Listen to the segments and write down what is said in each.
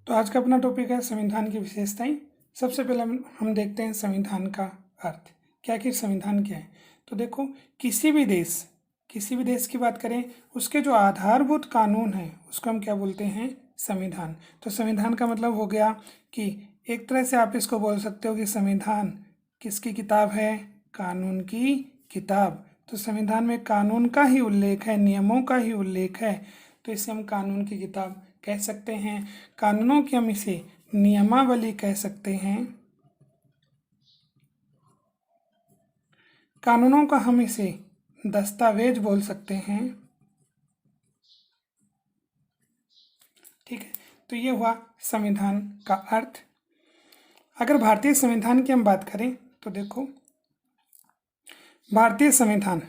तो आज का अपना टॉपिक है संविधान की विशेषताएं। सबसे पहले हम देखते हैं संविधान का अर्थ। क्या आखिर संविधान क्या है? तो देखो, किसी भी देश की बात करें, उसके जो आधारभूत कानून हैं उसको हम क्या बोलते हैं? संविधान। तो संविधान का मतलब हो गया कि एक तरह से आप इसको बोल सकते हो कि संविधान किसकी किताब है? कानून की किताब। तो संविधान में कानून का ही उल्लेख है, नियमों का ही उल्लेख है, तो इसे हम कानून की किताब कह सकते हैं। कानूनों की हम इसे नियमावली कह सकते हैं। कानूनों का हम इसे दस्तावेज बोल सकते हैं। ठीक है, तो ये हुआ संविधान का अर्थ। अगर भारतीय संविधान की हम बात करें तो देखो, भारतीय संविधान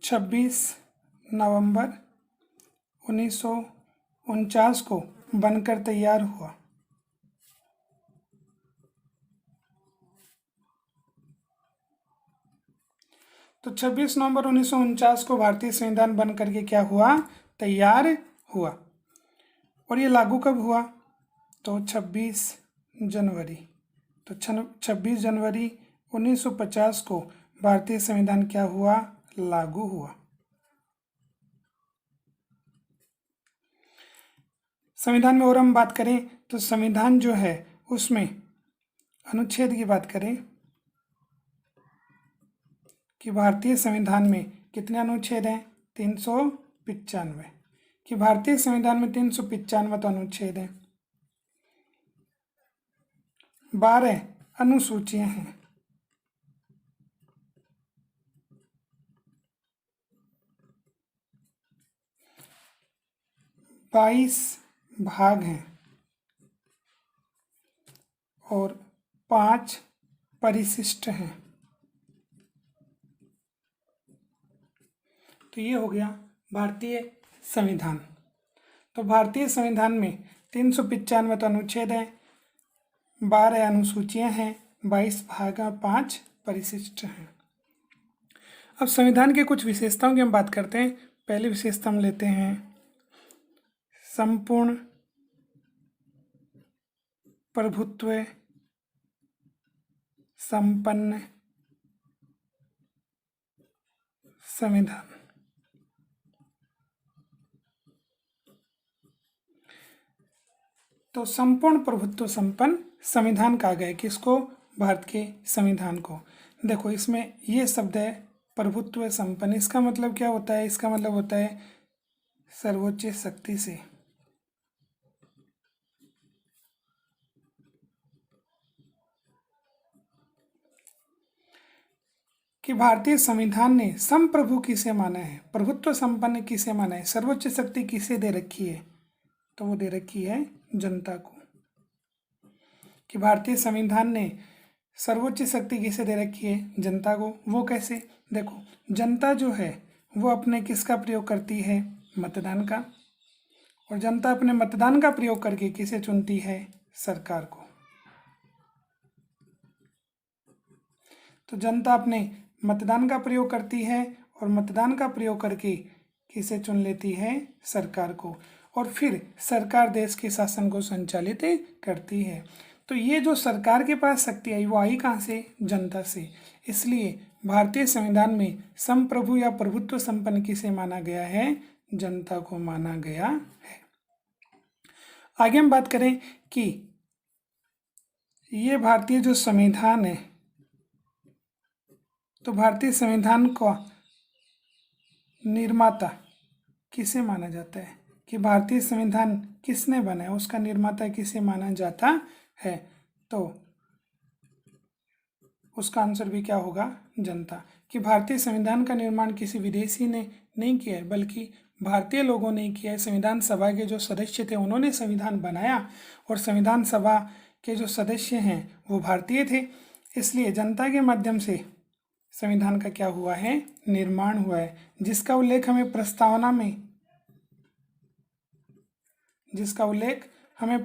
26 नवंबर 1949 को बनकर तैयार हुआ। तो 26 नवंबर 1949 को भारतीय संविधान बन करके क्या हुआ? तैयार हुआ। और ये लागू कब हुआ? तो 26 जनवरी। तो 26 जनवरी 1950 को भारतीय संविधान क्या हुआ? लागू हुआ। संविधान में और हम बात करें तो संविधान जो है उसमें अनुच्छेद की बात करें कि भारतीय संविधान में कितने अनुच्छेद हैं? 395। कि भारतीय संविधान में 395 तो अनुच्छेद हैं, 12 अनुसूचियां हैं, 22 भाग हैं और 5 परिशिष्ट हैं। तो ये हो गया भारतीय संविधान। तो भारतीय संविधान में 395 तो अनुच्छेद हैं, 12 अनुसूचियां हैं, 22 भाग और 5 परिशिष्ट हैं। अब संविधान के कुछ विशेषताओं की हम बात करते हैं। पहली विशेषता हम लेते हैं संपूर्ण प्रभुत्व संपन्न संविधान। तो संपूर्ण प्रभुत्व संपन्न संविधान कहा गया है किसको? भारत के संविधान को। देखो, इसमें ये शब्द है प्रभुत्व संपन्न। इसका मतलब क्या होता है? इसका मतलब होता है सर्वोच्च शक्ति से। कि भारतीय संविधान ने संप्रभु किसे माना है? प्रभुत्व संपन्न किसे माना है? सर्वोच्च शक्ति किसे दे रखी है? तो वो दे रखी है जनता को। कि भारतीय संविधान ने सर्वोच्च शक्ति किसे दे रखी है? जनता को। वो कैसे? देखो, जनता जो है वो अपने किसका प्रयोग करती है? मतदान का। और जनता अपने मतदान का प्रयोग करके किसे चुनती है? सरकार को। तो जनता अपने मतदान का प्रयोग करती है और मतदान का प्रयोग करके किसे चुन लेती है? सरकार को। और फिर सरकार देश के शासन को संचालित करती है। तो ये जो सरकार के पास शक्ति आई वो आई कहाँ से? जनता से। इसलिए भारतीय संविधान में संप्रभु या प्रभुत्व संपन्न किसे माना गया है? जनता को माना गया है। आगे हम बात करें कि ये भारतीय जो संविधान है, तो भारतीय संविधान का निर्माता किसे माना जाता है? कि भारतीय संविधान किसने बनाया, उसका निर्माता किसे माना जाता है? तो उसका आंसर भी क्या होगा? जनता। कि भारतीय संविधान का निर्माण किसी विदेशी ने नहीं किया है, बल्कि भारतीय लोगों ने किया है। संविधान सभा के जो सदस्य थे उन्होंने संविधान बनाया और संविधान सभा के जो सदस्य हैं वो भारतीय थे। इसलिए जनता के माध्यम से संविधान का क्या हुआ है? निर्माण हुआ है, जिसका उल्लेख हमें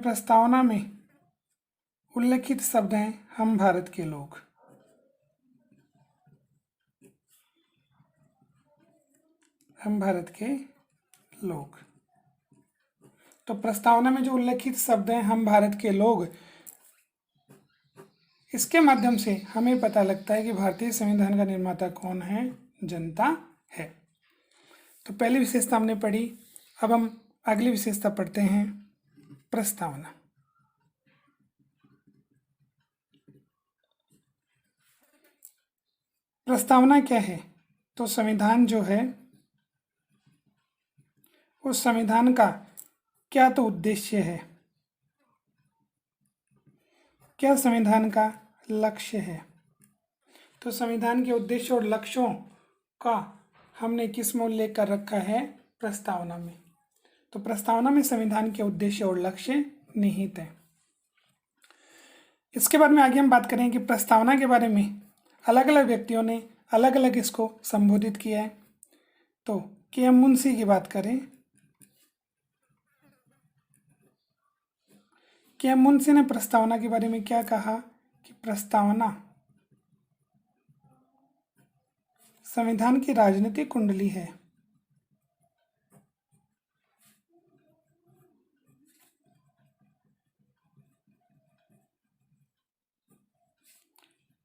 प्रस्तावना में उल्लेखित शब्द हैं हम भारत के लोग। हम भारत के लोग। तो प्रस्तावना में जो उल्लेखित शब्द हैं हम भारत के लोग, इसके माध्यम से हमें पता लगता है कि भारतीय संविधान का निर्माता कौन है, जनता है। तो पहली विशेषता हमने पढ़ी। अब हम अगली विशेषता पढ़ते हैं, प्रस्तावना। प्रस्तावना क्या है? तो संविधान जो है, उस संविधान का क्या तो उद्देश्य है, क्या संविधान का लक्ष्य है। तो संविधान के उद्देश्य और लक्ष्यों का हमने किस में उल्लेख कर रखा है? प्रस्तावना में। तो प्रस्तावना में संविधान के उद्देश्य और लक्ष्य निहित है। इसके बाद में आगे हम बात करें कि प्रस्तावना के बारे में अलग अलग व्यक्तियों ने अलग अलग इसको संबोधित किया है। तो के.एम. मुंशी की बात करें, के.एम. मुंशी ने प्रस्तावना के बारे में क्या कहा कि प्रस्तावना संविधान की राजनीतिक कुंडली है।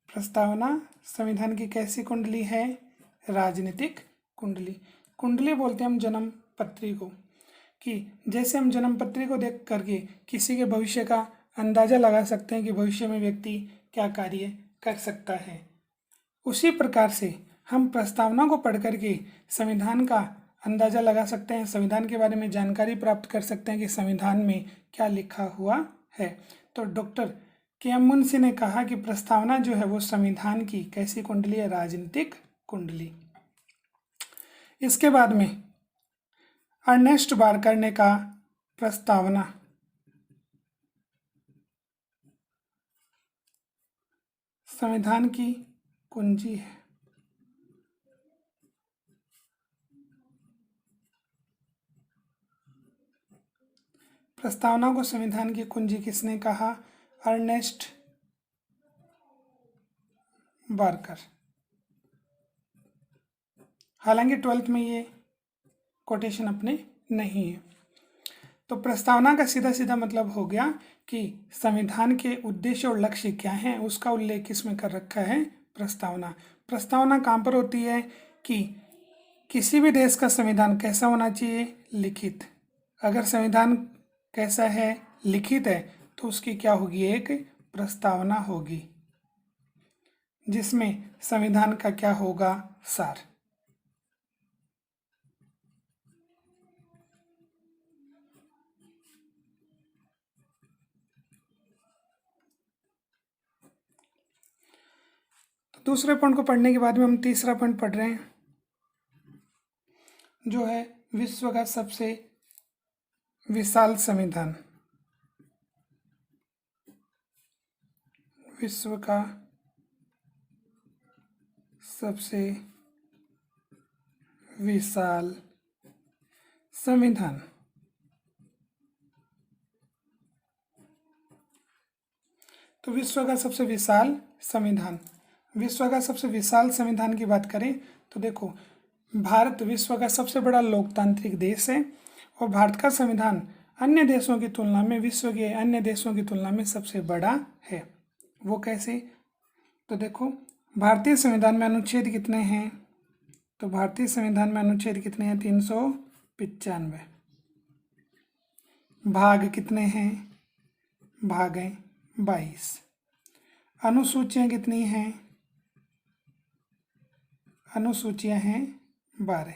प्रस्तावना संविधान की कैसी कुंडली है? राजनीतिक कुंडली। कुंडली बोलते हैं हम जन्म पत्री को, कि जैसे हम जन्म पत्री को देख करके किसी के भविष्य का अंदाजा लगा सकते हैं कि भविष्य में व्यक्ति क्या कार्य कर सकता है, उसी प्रकार से हम प्रस्तावना को पढ़ करके संविधान का अंदाजा लगा सकते हैं, संविधान के बारे में जानकारी प्राप्त कर सकते हैं कि संविधान में क्या लिखा हुआ है। तो डॉक्टर के.एम. मुंशी ने कहा कि प्रस्तावना जो है वो संविधान की कैसी कुंडली है? राजनीतिक कुंडली। इसके बाद में अर्नेस्ट बारकर ने कहा प्रस्तावना संविधान की कुंजी है। प्रस्तावना को संविधान की कुंजी किसने कहा? Ernest Barker. हालांकि 12th में ये कोटेशन अपने नहीं है। तो प्रस्तावना का सीधा सीधा मतलब हो गया कि संविधान के उद्देश्य और लक्ष्य क्या हैं, उसका उल्लेख किसमें कर रखा है? प्रस्तावना। प्रस्तावना कहाँ पर होती है कि किसी भी देश का संविधान कैसा होना चाहिए? लिखित। अगर संविधान कैसा है? लिखित है, तो उसकी क्या होगी? एक प्रस्तावना होगी, जिसमें संविधान का क्या होगा? सार। तो दूसरे पॉइंट को पढ़ने के बाद में हम तीसरा पॉइंट पढ़ रहे हैं, जो है विश्व का सबसे विशाल संविधान। विश्व का सबसे विशाल संविधान। तो विश्व का सबसे विशाल संविधान, विश्व का सबसे विशाल संविधान की बात करें तो देखो, भारत विश्व का सबसे बड़ा लोकतांत्रिक देश है और भारत का संविधान अन्य देशों की तुलना में, विश्व के अन्य देशों की तुलना में सबसे बड़ा है। वो कैसे? तो देखो, भारतीय संविधान में अनुच्छेद कितने हैं? तो भारतीय संविधान में अनुच्छेद कितने हैं? 395। भाग कितने हैं? भाग हैं 22। अनुसूचियां कितनी हैं? अनुसूचियां हैं 12।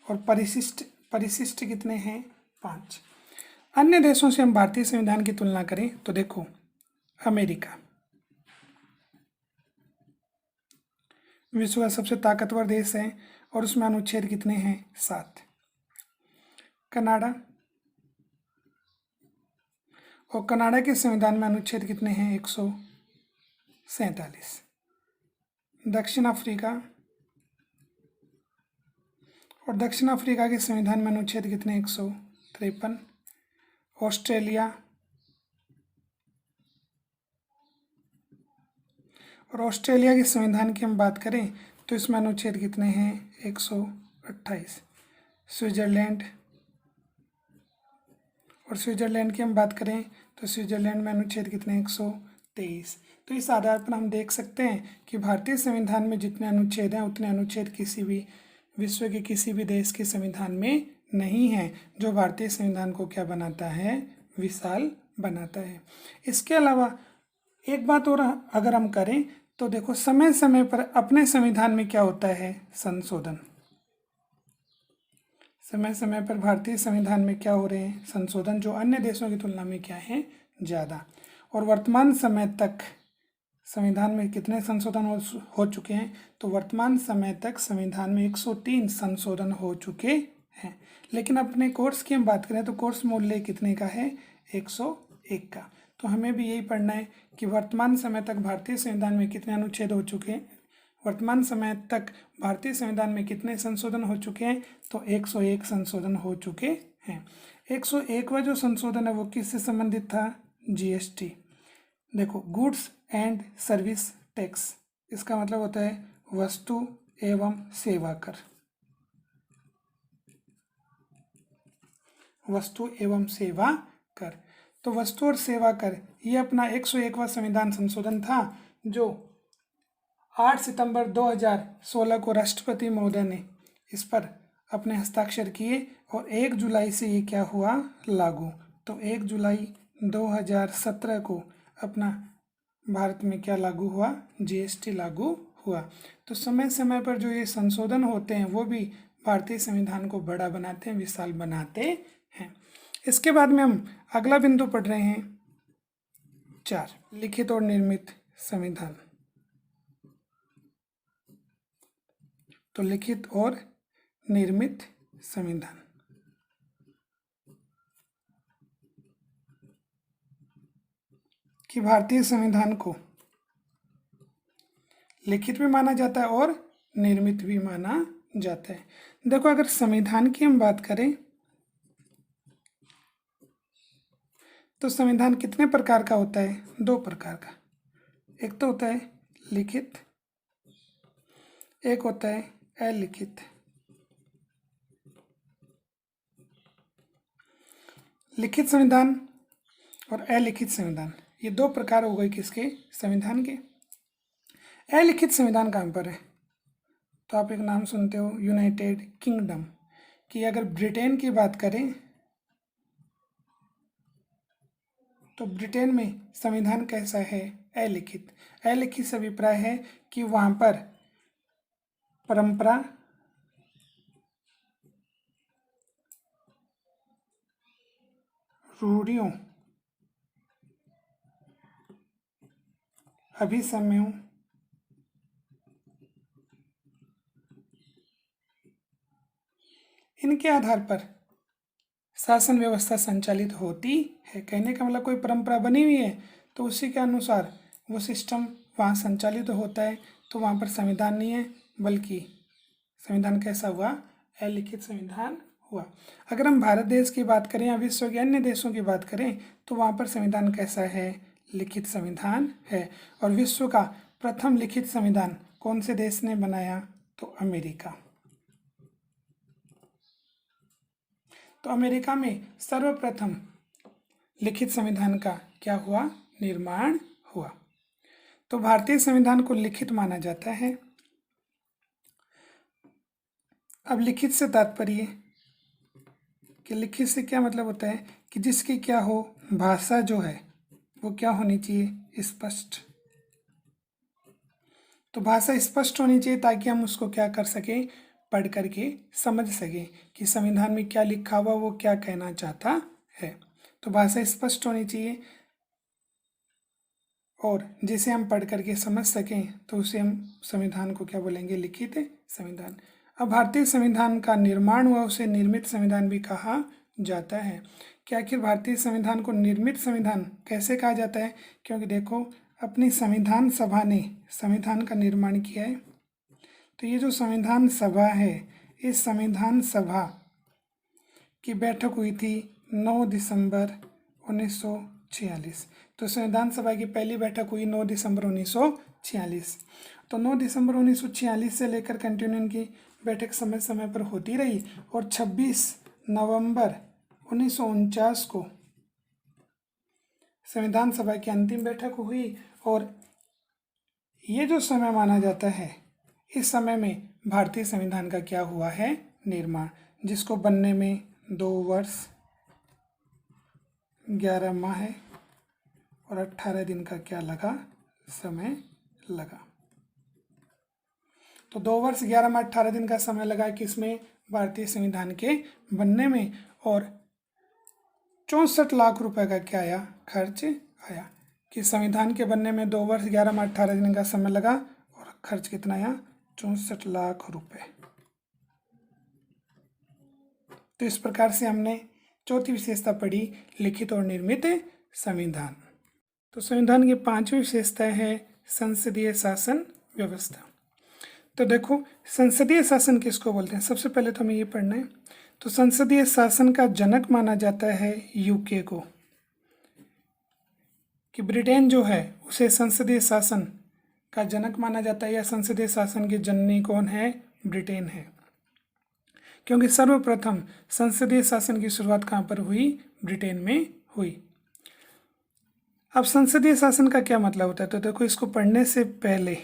और परिशिष्ट कितने हैं? 5। अन्य देशों से हम भारतीय संविधान की तुलना करें तो देखो, अमेरिका विश्व का सबसे ताकतवर देश है और उसमें अनुच्छेद कितने हैं? 7। कनाडा, और कनाडा के संविधान में अनुच्छेद कितने हैं? 147। दक्षिण अफ्रीका, और दक्षिण अफ्रीका के संविधान में अनुच्छेद कितने? 153। ऑस्ट्रेलिया, और ऑस्ट्रेलिया के संविधान की हम बात करें तो इसमें अनुच्छेद कितने हैं? 128। स्विट्ज़रलैंड, और स्विट्ज़रलैंड की हम बात करें तो स्विट्ज़रलैंड में अनुच्छेद कितने 123। तो इस आधार पर हम देख सकते हैं कि भारतीय संविधान में जितने अनुच्छेद हैं उतने अनुच्छेद किसी भी विश्व के किसी भी देश के संविधान में नहीं है, जो भारतीय संविधान को क्या बनाता है, विशाल बनाता है। इसके अलावा एक बात और अगर हम करें तो देखो, समय समय पर अपने संविधान में क्या होता है, संशोधन। समय समय पर भारतीय संविधान में क्या हो रहे हैं, संशोधन, जो अन्य देशों की तुलना में क्या है, ज़्यादा। और वर्तमान समय तक संविधान में कितने संशोधन हो चुके हैं, तो वर्तमान समय तक संविधान में 103 संशोधन हो चुके हैं। लेकिन अपने कोर्स की हम बात करें तो कोर्स मूल्य कितने का है, 101 का। तो हमें भी यही पढ़ना है कि वर्तमान समय तक भारतीय संविधान में कितने अनुच्छेद हो चुके हैं, वर्तमान समय तक भारतीय संविधान में कितने संशोधन हो चुके हैं, तो 101 संशोधन हो चुके हैं। 101वां जो संशोधन है वो किससे संबंधित था, जीएसटी। देखो, गुड्स एंड सर्विस टैक्स, इसका मतलब होता है वस्तु एवं सेवा कर। वस्तु एवं सेवा कर, तो वस्तु और सेवा कर ये अपना 101वां संविधान संशोधन था, जो 8 सितंबर 2016 को राष्ट्रपति महोदय ने इस पर अपने हस्ताक्षर किए और 1 जुलाई से ये क्या हुआ, लागू। तो 1 जुलाई 2017 को अपना भारत में क्या लागू हुआ, जीएसटी लागू हुआ। तो समय समय पर जो ये संशोधन होते हैं वो भी भारतीय संविधान को बड़ा बनाते हैं, विशाल बनाते हैं। इसके बाद में हम अगला बिंदु पढ़ रहे हैं 4, लिखित और निर्मित संविधान। तो लिखित और निर्मित संविधान, कि भारतीय संविधान को लिखित भी माना जाता है और निर्मित भी माना जाता है। देखो, अगर संविधान की हम बात करें तो संविधान कितने प्रकार का होता है, 2 प्रकार का। एक तो होता है लिखित, एक होता है अलिखित। लिखित संविधान और अलिखित संविधान, ये 2 प्रकार हो गए किसके, संविधान के। अलिखित संविधान कहाँ पर है, तो आप एक नाम सुनते हो, यूनाइटेड किंगडम। कि अगर ब्रिटेन की बात करें तो ब्रिटेन में संविधान कैसा है, अलिखित। अलिखित से अभिप्राय है कि वहाँ पर परंपरा, रूढ़ियों, अभिसमयों, इनके आधार पर शासन व्यवस्था संचालित होती है। कहने का मतलब कोई परंपरा बनी हुई है तो उसी के अनुसार वो सिस्टम वहाँ संचालित होता है। तो वहाँ पर संविधान नहीं है, बल्कि संविधान कैसा हुआ, अलिखित संविधान हुआ। अगर हम भारत देश की बात करें या विश्व के अन्य देशों की बात करें तो वहाँ पर संविधान कैसा है, लिखित संविधान है। और विश्व का प्रथम लिखित संविधान कौन से देश ने बनाया, तो अमेरिका। तो अमेरिका में सर्वप्रथम लिखित संविधान का क्या हुआ, निर्माण हुआ। तो भारतीय संविधान को लिखित माना जाता है। अब लिखित से तात्पर्य कि लिखित से क्या मतलब होता है कि जिसकी क्या हो, भाषा जो है वो क्या होनी चाहिए, स्पष्ट। तो भाषा स्पष्ट होनी चाहिए ताकि हम उसको क्या कर सकें, पढ़ करके समझ सकें कि संविधान में क्या लिखा हुआ, वो क्या कहना चाहता है। तो भाषा स्पष्ट होनी चाहिए और जिसे हम पढ़ करके समझ सकें तो उसे हम संविधान को क्या बोलेंगे, लिखित संविधान। अब भारतीय संविधान का निर्माण हुआ उसे निर्मित संविधान भी कहा जाता है। कि आखिर भारतीय संविधान को निर्मित संविधान कैसे कहा जाता है, क्योंकि देखो अपनी संविधान सभा ने संविधान का निर्माण किया है। तो ये जो संविधान सभा है, इस संविधान सभा की बैठक हुई थी 9 दिसंबर 1946। तो संविधान सभा की पहली बैठक हुई 9 दिसंबर 1946। तो 9 दिसंबर 1946 से लेकर कंटिन्यू इनकी बैठक समय समय पर होती रही और 26 नवंबर 1949 को संविधान सभा की अंतिम बैठक हुई और ये जो समय माना जाता है, इस समय में भारतीय संविधान का क्या हुआ है, निर्माण, जिसको बनने में 2 वर्ष 11 माह है और 18 दिन का क्या लगा, समय लगा। तो 2 वर्ष 11 माह 18 दिन का समय लगा किसमें, भारतीय संविधान के बनने में, और 64 लाख रुपए का क्या आया, खर्च आया। कि संविधान के बनने में 2 वर्ष 11 माह 18 दिन का समय लगा और खर्च कितना आया, 64 लाख रुपए। तो इस प्रकार से हमने चौथी विशेषता पढ़ी, लिखित और निर्मित संविधान। तो संविधान की 5वीं विशेषता है संसदीय शासन व्यवस्था। तो देखो संसदीय शासन किसको बोलते हैं, सबसे पहले तो हमें ये पढ़ना है। तो संसदीय शासन का जनक माना जाता है यूके को, कि ब्रिटेन जो है उसे संसदीय शासन का जनक माना जाता है, या संसदीय शासन की जननी कौन है, ब्रिटेन है। क्योंकि सर्वप्रथम संसदीय शासन की शुरुआत कहाँ पर हुई, ब्रिटेन में हुई। अब संसदीय शासन का क्या मतलब होता है, तो देखो इसको पढ़ने से पहले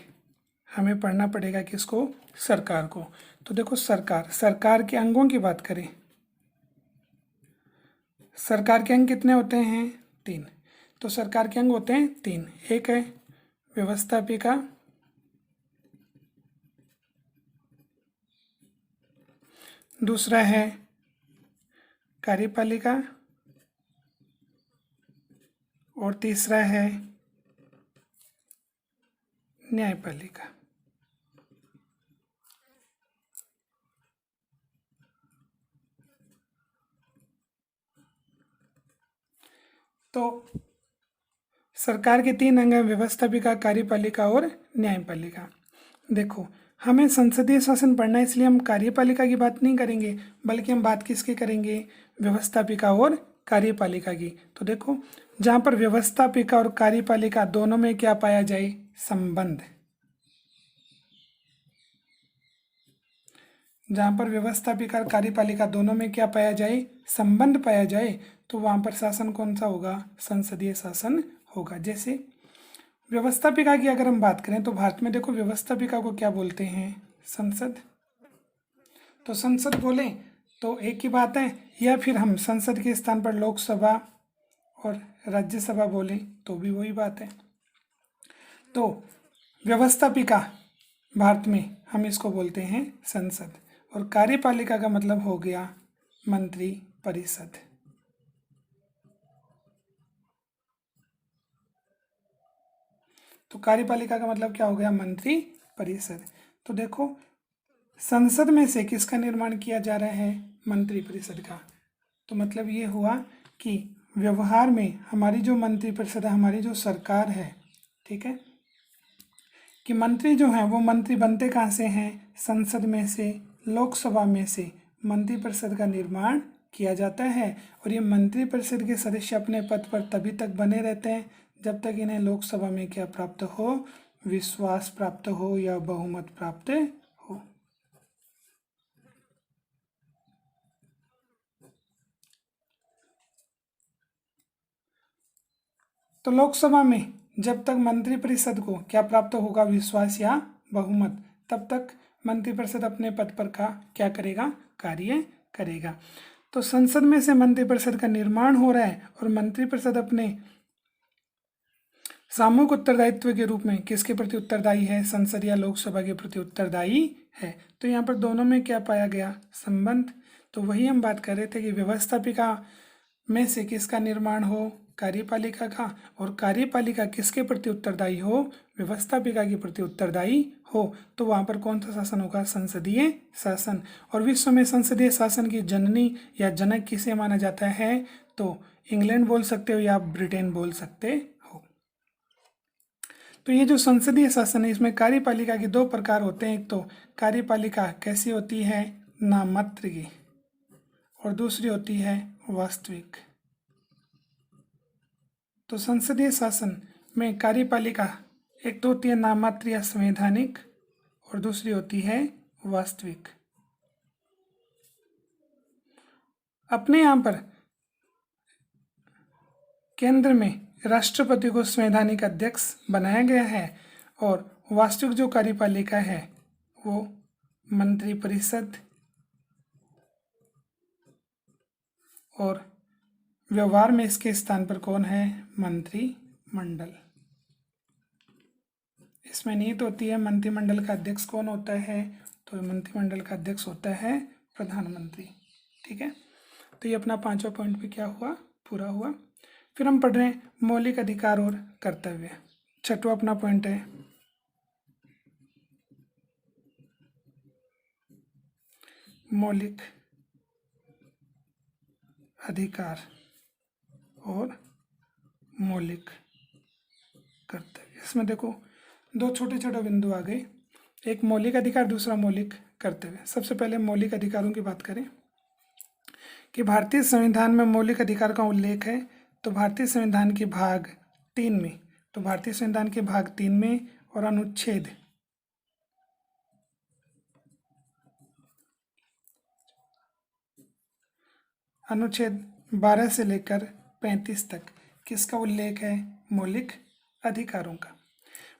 हमें पढ़ना पड़ेगा किसको, सरकार को। तो देखो सरकार के अंगों की बात करें, सरकार के अंग कितने होते हैं, 3। तो सरकार के अंग होते हैं 3, एक है व्यवस्थापिका, दूसरा है कार्यपालिका और तीसरा है न्यायपालिका। तो सरकार के 3 अंग हैं, व्यवस्थापिका, कार्यपालिका और न्यायपालिका। देखो हमें संसदीय शासन पढ़ना है, इसलिए हम कार्यपालिका की बात नहीं करेंगे, बल्कि हम बात किसकी करेंगे, व्यवस्थापिका और कार्यपालिका की। तो देखो जहाँ पर व्यवस्थापिका और कार्यपालिका दोनों में क्या पाया जाए, संबंध। जहाँ पर व्यवस्थापिका और कार्यपालिका दोनों में क्या पाया जाए, संबंध पाया जाए, तो वहाँ पर शासन कौन सा होगा, संसदीय शासन होगा। जैसे व्यवस्थापिका की अगर हम बात करें तो भारत में देखो व्यवस्थापिका को क्या बोलते हैं, संसद। तो संसद बोले तो एक ही बात है, या फिर हम संसद के स्थान पर लोकसभा और राज्यसभा बोले तो भी वही बात है। तो व्यवस्थापिका भारत में हम इसको बोलते हैं संसद, और कार्यपालिका का मतलब हो गया मंत्री परिषद। तो कार्यपालिका का मतलब क्या हो गया, मंत्री परिषद। तो देखो संसद में से किसका निर्माण किया जा रहा है, मंत्री परिषद का। तो मतलब ये हुआ कि व्यवहार में हमारी जो मंत्री परिषद है, हमारी जो सरकार है, ठीक है, कि मंत्री जो हैं वो मंत्री बनते कहाँ से हैं, संसद में से, लोकसभा में से मंत्री परिषद का निर्माण किया जाता है। और ये मंत्री परिषद के सदस्य अपने पद पर तभी तक बने रहते हैं जब तक इन्हें लोकसभा में क्या प्राप्त हो, विश्वास प्राप्त हो या बहुमत प्राप्त हो। तो लोकसभा में जब तक मंत्रिपरिषद को क्या प्राप्त होगा, विश्वास या बहुमत, तब तक मंत्रिपरिषद अपने पद पर का क्या करेगा, कार्य करेगा। तो संसद में से मंत्रिपरिषद का निर्माण हो रहा है और मंत्रिपरिषद अपने सामूहिक उत्तरदायित्व के रूप में किसके प्रति उत्तरदायी है, संसद या लोकसभा के प्रति उत्तरदायी है। तो यहाँ पर दोनों में क्या पाया गया, संबंध। तो वही हम बात कर रहे थे कि व्यवस्थापिका में से किसका निर्माण हो, कार्यपालिका का, और कार्यपालिका किसके प्रति उत्तरदायी हो, व्यवस्थापिका के प्रति उत्तरदायी हो। तो वहाँ पर कौन सा शासन होगा, संसदीय शासन। और विश्व में संसदीय शासन की जननी या जनक किसे माना जाता है, तो इंग्लैंड बोल सकते हो या ब्रिटेन बोल सकते हो। तो ये जो संसदीय शासन है इसमें कार्यपालिका के 2 प्रकार होते हैं, एक तो कार्यपालिका कैसी होती है, नाममात्र की, और दूसरी होती है वास्तविक। तो संसदीय शासन में कार्यपालिका एक तो होती है नाममात्र या संवैधानिक, और दूसरी होती है वास्तविक। अपने यहाँ पर केंद्र में राष्ट्रपति को संवैधानिक अध्यक्ष बनाया गया है और वास्तविक जो कार्यपालिका है वो मंत्रिपरिषद और व्यवहार में इसके स्थान पर कौन है? मंत्रिमंडल। इसमें नीति होती है। मंत्रिमंडल का अध्यक्ष कौन होता है? तो मंत्रिमंडल का अध्यक्ष होता है प्रधानमंत्री। ठीक है, तो ये अपना 5वां पॉइंट भी क्या हुआ? पूरा हुआ। फिर हम पढ़ रहे हैं मौलिक अधिकार और कर्तव्य। 6वां अपना पॉइंट है मौलिक अधिकार और मौलिक कर्तव्य। इसमें देखो दो छोटे छोटे बिंदु आ गए, एक मौलिक अधिकार, दूसरा मौलिक कर्तव्य। सबसे पहले मौलिक अधिकारों की बात करें कि भारतीय संविधान में मौलिक अधिकार का उल्लेख है। तो भारतीय संविधान के भाग 3 में, तो भारतीय संविधान के भाग 3 में और अनुच्छेद 12 से लेकर 35 तक किसका उल्लेख है? मौलिक अधिकारों का।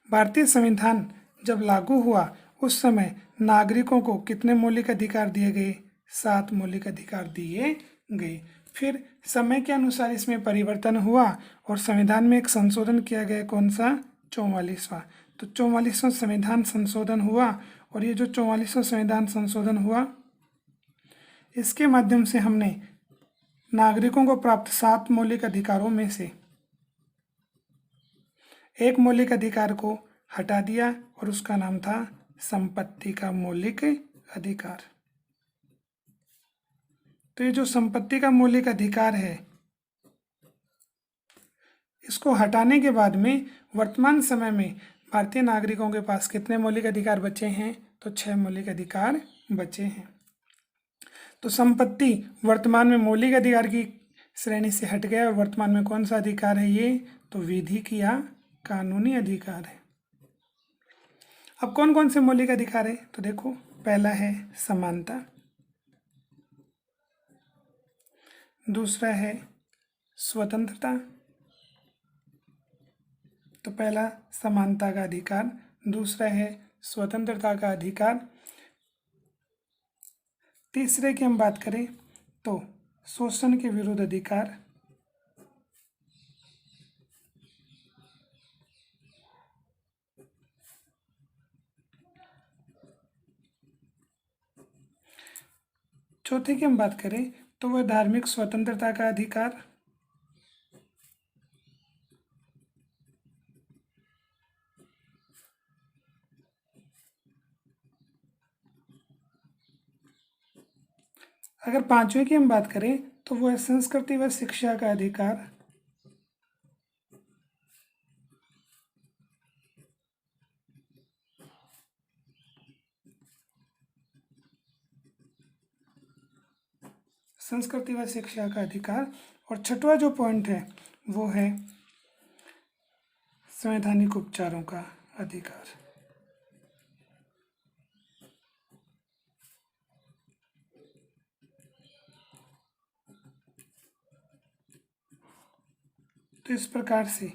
भारतीय संविधान जब लागू हुआ उस समय नागरिकों को कितने मौलिक अधिकार दिए गए? 7 मौलिक अधिकार दिए गए। फिर समय के अनुसार इसमें परिवर्तन हुआ और संविधान में एक संशोधन किया गया, कौन सा? 44वां। तो 44वां संविधान संशोधन हुआ और ये जो 44वां संविधान संशोधन हुआ इसके माध्यम से हमने नागरिकों को प्राप्त 7 मौलिक अधिकारों में से एक मौलिक अधिकार को हटा दिया और उसका नाम था संपत्ति का मौलिक अधिकार। तो ये जो संपत्ति का मौलिक अधिकार है इसको हटाने के बाद में वर्तमान समय में भारतीय नागरिकों के पास कितने मौलिक अधिकार बचे हैं? तो 6 मौलिक अधिकार बचे हैं। तो संपत्ति वर्तमान में मौलिक अधिकार की श्रेणी से हट गया और वर्तमान में कौन सा अधिकार है ये? तो विधिक या कानूनी अधिकार है। अब कौन कौन से मौलिक अधिकार है? तो देखो पहला है समानता, दूसरा है स्वतंत्रता। तो पहला समानता का अधिकार, दूसरा है स्वतंत्रता का अधिकार। तीसरे की हम बात करें तो शोषण के विरुद्ध अधिकार। चौथे की हम बात करें तो वह धार्मिक स्वतंत्रता का अधिकार। अगर पांचवें की हम बात करें तो वह संस्कृति व शिक्षा का अधिकार। संस्कृति व शिक्षा का अधिकार। और छठवां जो पॉइंट है वो है संवैधानिक उपचारों का अधिकार। तो इस प्रकार से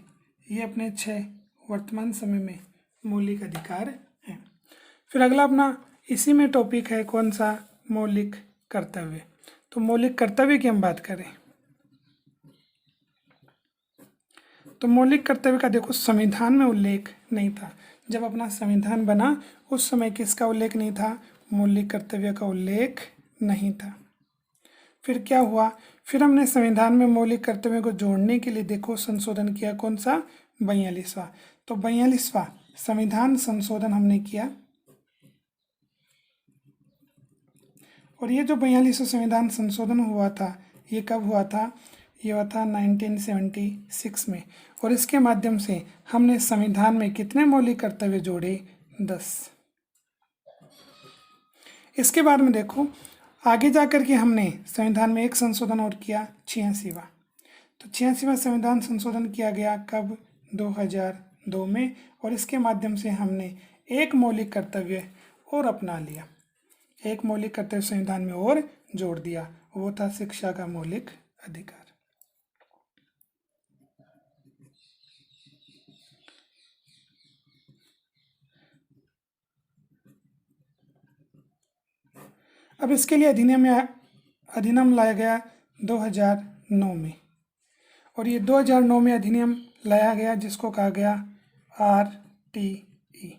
ये अपने 6 वर्तमान समय में मौलिक अधिकार हैं। फिर अगला अपना इसी में टॉपिक है कौन सा? मौलिक कर्तव्य। तो मौलिक कर्तव्य की हम बात करें तो मौलिक कर्तव्य का देखो संविधान में उल्लेख नहीं था। जब अपना संविधान बना उस समय किसका उल्लेख नहीं था? मौलिक कर्तव्य का उल्लेख नहीं था। फिर क्या हुआ? फिर हमने संविधान में मौलिक कर्तव्य को जोड़ने के लिए देखो संशोधन किया, कौन सा? 42वां। तो 42वां संविधान संशोधन हमने किया और ये जो 42वां संविधान संशोधन हुआ था ये कब हुआ था? ये हुआ था 1976 में। और इसके माध्यम से हमने संविधान में कितने मौलिक कर्तव्य जोड़े? 10। इसके बाद में देखो आगे जाकर के हमने संविधान में एक संशोधन और किया, 86वां। तो 86वां संविधान संशोधन किया गया कब? 2002 में। और इसके माध्यम से हमने एक मौलिक कर्तव्य और अपना लिया, एक मौलिक कर्तव्य संविधान में और जोड़ दिया वो था शिक्षा का मौलिक अधिकार। अब इसके लिए अधिनियम लाया गया 2009 में, और ये 2009 में अधिनियम लाया गया जिसको कहा गया RTE,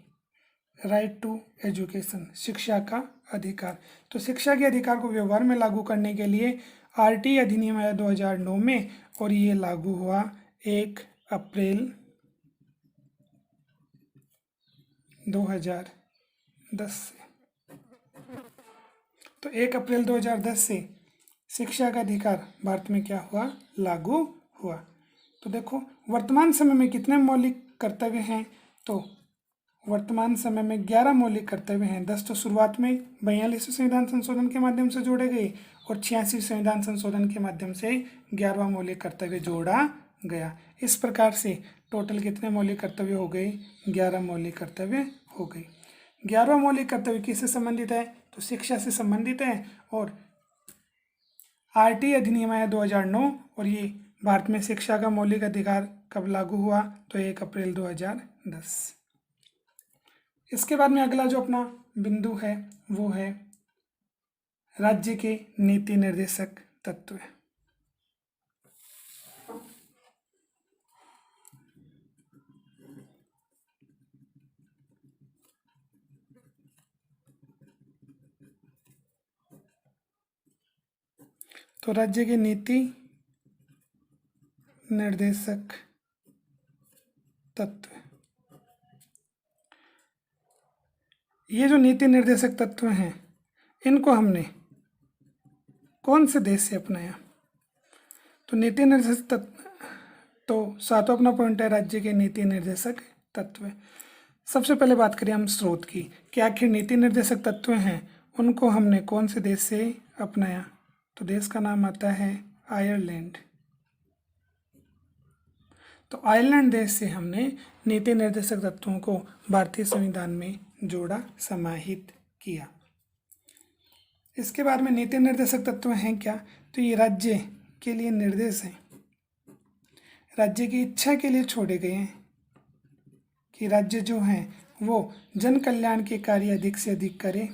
राइट टू एजुकेशन, शिक्षा का अधिकार। तो शिक्षा के अधिकार को व्यवहार में लागू करने के लिए RTE अधिनियम आया 2009 में, और ये लागू हुआ 1 अप्रैल 2010 से। तो 1 अप्रैल 2010 से शिक्षा का अधिकार भारत में क्या हुआ, लागू हुआ। तो देखो वर्तमान समय में कितने मौलिक कर्तव्य हैं, तो वर्तमान समय में 11 मौलिक कर्तव्य हैं। 10 तो शुरुआत में 42वें संविधान संशोधन के माध्यम से जोड़े गए, और 86वें संविधान संशोधन के माध्यम से 11वां मौलिक कर्तव्य जोड़ा गया। इस प्रकार से टोटल कितने मौलिक कर्तव्य हो गए, 11 मौलिक कर्तव्य हो गए। 11वां मौलिक कर्तव्य किससे संबंधित है, तो शिक्षा से संबंधित है, और RTE अधिनियम आया 2009, और ये भारत में शिक्षा का मौलिक अधिकार कब लागू हुआ, तो 1 अप्रैल 2010। इसके बाद में अगला जो अपना बिंदु है वो है राज्य के नीति निर्देशक तत्व। तो राज्य के नीति निर्देशक तत्व, ये जो नीति निर्देशक तत्व हैं इनको हमने कौन से देश से अपनाया, तो नीति निर्देशक तत्व, तो सातवां अपना पॉइंट है राज्य के नीति निर्देशक तत्व। सबसे पहले बात करें हम स्रोत की, कि आखिर नीति निर्देशक तत्व हैं उनको हमने कौन से देश से अपनाया, तो देश का नाम आता है आयरलैंड। तो आयरलैंड देश से हमने नीति निर्देशक तत्वों को भारतीय संविधान में जोड़ा, समाहित किया। इसके बाद में नीति निर्देशक तत्व हैं क्या, तो ये राज्य के लिए निर्देश हैं, राज्य की इच्छा के लिए छोड़े गए हैं कि राज्य जो हैं वो जन कल्याण के कार्य अधिक से अधिक करें।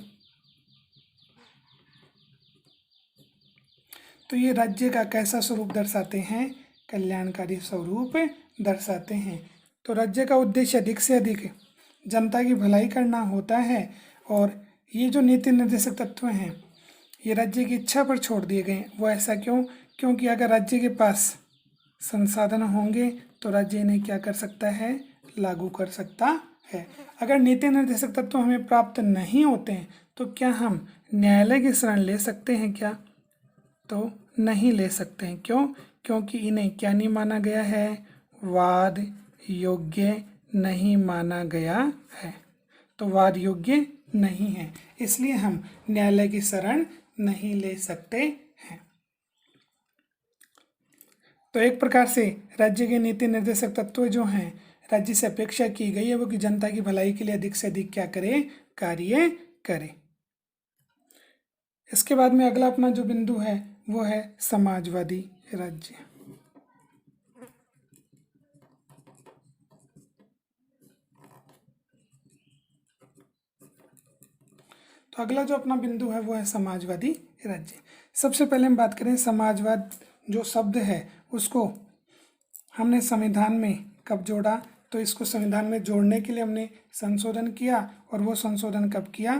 तो ये राज्य का कैसा स्वरूप दर्शाते हैं, कल्याणकारी स्वरूप दर्शाते हैं। तो राज्य का उद्देश्य अधिक से अधिक जनता की भलाई करना होता है, और ये जो नीति निर्देशक तत्व हैं ये राज्य की इच्छा पर छोड़ दिए गए। वो ऐसा क्यों, क्योंकि अगर राज्य के पास संसाधन होंगे तो राज्य इन्हें क्या कर सकता है, लागू कर सकता है। अगर नीति निर्देशक तत्व हमें प्राप्त नहीं होते हैं तो क्या हम न्यायालय की शरण ले सकते हैं क्या, तो नहीं ले सकते हैं। क्यों, क्योंकि इन्हें क्या नहीं माना गया है, वाद योग्य नहीं माना गया है। तो वाद योग्य नहीं है, इसलिए हम न्यायालय की शरण नहीं ले सकते हैं। तो एक प्रकार से राज्य के नीति निर्देशक तत्व जो हैं राज्य से अपेक्षा की गई है वो कि जनता की भलाई के लिए अधिक से अधिक क्या करे, कार्य करे। इसके बाद में अगला अपना जो बिंदु है वो है समाजवादी राज्य। तो अगला जो अपना बिंदु है वो है समाजवादी राज्य। सबसे पहले हम बात करें समाजवाद जो शब्द है उसको हमने संविधान में कब जोड़ा, तो इसको संविधान में जोड़ने के लिए हमने संशोधन किया, और वो संशोधन कब किया,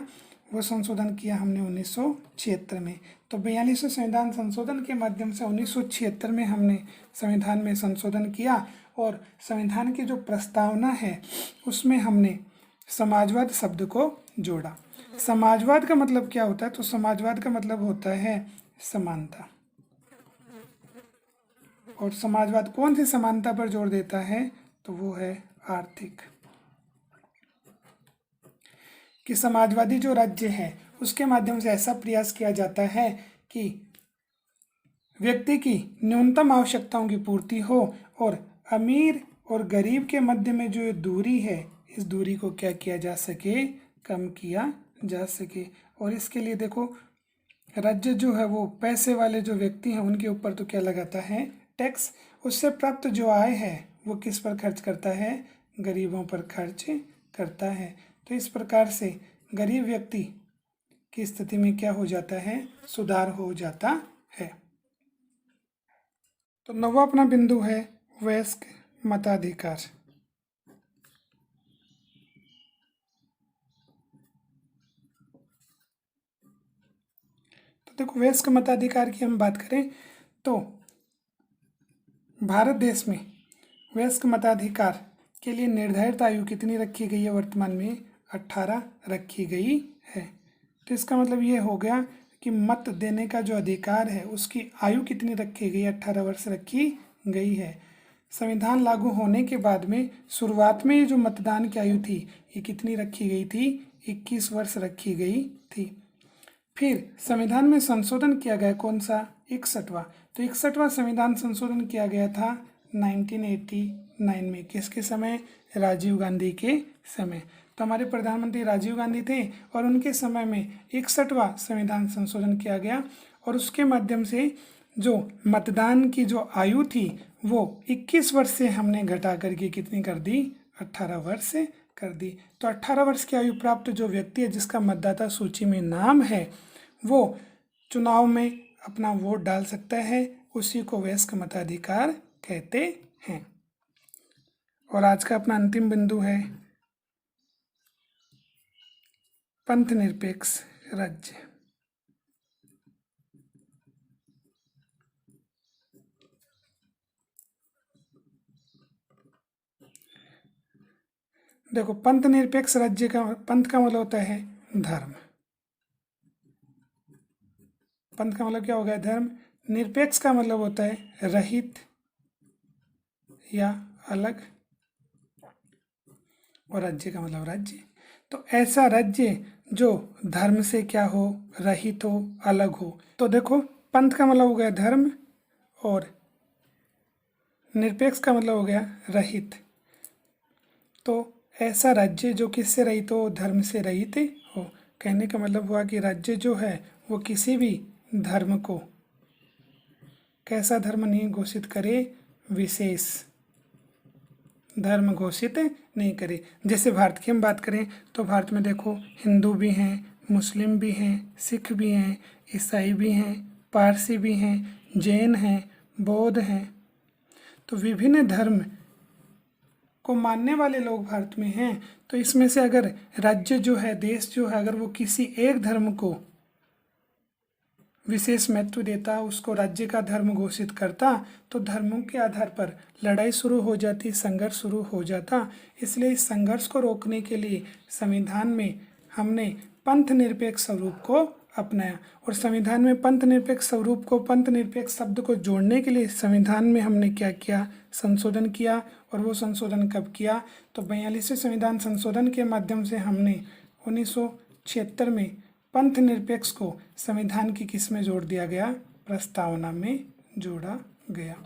वो संशोधन किया हमने 1976 में। तो 42वें संविधान संशोधन के माध्यम से 1976 में हमने संविधान में संशोधन किया, और संविधान की जो प्रस्तावना है उसमें हमने समाजवाद शब्द को जोड़ा। समाजवाद का मतलब क्या होता है, तो समाजवाद का मतलब होता है समानता, और समाजवाद कौन सी समानता पर जोर देता है, तो वो है आर्थिक। कि समाजवादी जो राज्य है उसके माध्यम से ऐसा प्रयास किया जाता है कि व्यक्ति की न्यूनतम आवश्यकताओं की पूर्ति हो, और अमीर और गरीब के मध्य में जो ये दूरी है इस दूरी को क्या किया जा सके, कम किया जा सके। और इसके लिए देखो राज्य जो है वो पैसे वाले जो व्यक्ति हैं उनके ऊपर तो क्या लगाता है, टैक्स। उससे प्राप्त जो आय है वो किस पर खर्च करता है, गरीबों पर खर्च करता है। तो इस प्रकार से गरीब व्यक्ति की स्थिति में क्या हो जाता है, सुधार हो जाता है। तो 9वां अपना बिंदु है वयस्क मताधिकार। तो देखो, वयस्क मताधिकार की हम बात करें तो भारत देश में वयस्क मताधिकार के लिए निर्धारित आयु कितनी रखी गई है, वर्तमान में 18 रखी गई है। तो इसका मतलब ये हो गया कि मत देने का जो अधिकार है उसकी आयु कितनी रखी गई, 18 वर्ष रखी गई है। संविधान लागू होने के बाद में शुरुआत में ये जो मतदान की आयु थी ये कितनी रखी गई थी, 21 वर्ष रखी गई थी। फिर संविधान में संशोधन किया गया, कौन सा, 61वां। तो 61वां संविधान संशोधन किया गया था 1989 में। किसके समय, राजीव गांधी के समय। तो हमारे प्रधानमंत्री राजीव गांधी थे और उनके समय में 61वां संविधान संशोधन किया गया और उसके माध्यम से जो मतदान की जो आयु थी वो 21 वर्ष से हमने घटा करके कितनी कर दी, 18 वर्ष कर दी। तो 18 वर्ष की आयु प्राप्त जो व्यक्ति है जिसका मतदाता सूची में नाम है वो चुनाव में अपना वोट डाल सकता है, उसी को वयस्क मताधिकार कहते हैं। और आज का अपना अंतिम बिंदु है पंथ निरपेक्ष राज्य। देखो, पंथ निरपेक्ष राज्य का, पंथ का मतलब होता है धर्म। पंथ का मतलब क्या हो गया, धर्म। निरपेक्ष का मतलब होता है रहित या अलग, और राज्य का मतलब राज्य। तो ऐसा राज्य जो धर्म से क्या हो, रहित हो, अलग हो। तो देखो, पंथ का मतलब हो गया धर्म और निरपेक्ष का मतलब हो गया रहित। तो ऐसा राज्य जो किससे रहित हो, धर्म से रहित हो। कहने का मतलब हुआ कि राज्य जो है वो किसी भी धर्म को, कैसा धर्म नहीं घोषित करे, विशेष धर्म घोषित नहीं करे। जैसे भारत की हम बात करें तो भारत में देखो, हिंदू भी हैं, मुस्लिम भी हैं, सिख भी हैं, ईसाई भी हैं, पारसी भी हैं, जैन हैं, बौद्ध हैं। तो विभिन्न धर्म को मानने वाले लोग भारत में हैं। तो इसमें से अगर राज्य जो है, देश जो है, अगर वो किसी एक धर्म को विशेष महत्व देता, उसको राज्य का धर्म घोषित करता, तो धर्मों के आधार पर लड़ाई शुरू हो जाती, संघर्ष शुरू हो जाता। इसलिए इस संघर्ष को रोकने के लिए संविधान में हमने पंथ निरपेक्ष स्वरूप को अपनाया। और संविधान में पंथ निरपेक्ष स्वरूप को, पंथ निरपेक्ष शब्द को जोड़ने के लिए संविधान में हमने क्या किया, संशोधन किया। और वो संशोधन कब किया, तो 42वें संविधान संशोधन के माध्यम से हमने 1976 में पंथ निरपेक्ष को संविधान की किस में जोड़ दिया गया, प्रस्तावना में जोड़ा गया।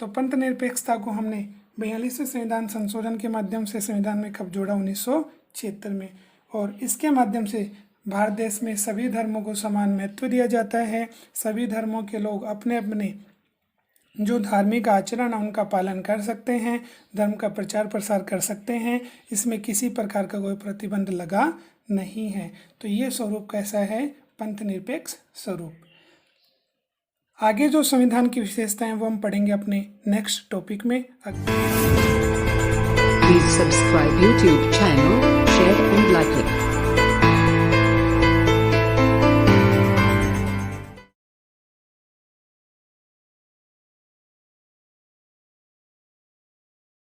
तो पंथ निरपेक्षता को हमने 42वें संविधान संशोधन के माध्यम से संविधान में कब जोड़ा, 1976 में। और इसके माध्यम से भारत देश में सभी धर्मों को समान महत्व दिया जाता है। सभी धर्मों के लोग अपने अपने जो धार्मिक आचरण है उनका पालन कर सकते हैं, धर्म का प्रचार प्रसार कर सकते हैं। इसमें किसी प्रकार का कोई प्रतिबंध लगा नहीं है। तो ये स्वरूप कैसा है, पंथ निरपेक्ष स्वरूप। आगे जो संविधान की विशेषताएं वो हम पढ़ेंगे अपने नेक्स्ट टॉपिक में। Please subscribe YouTube channel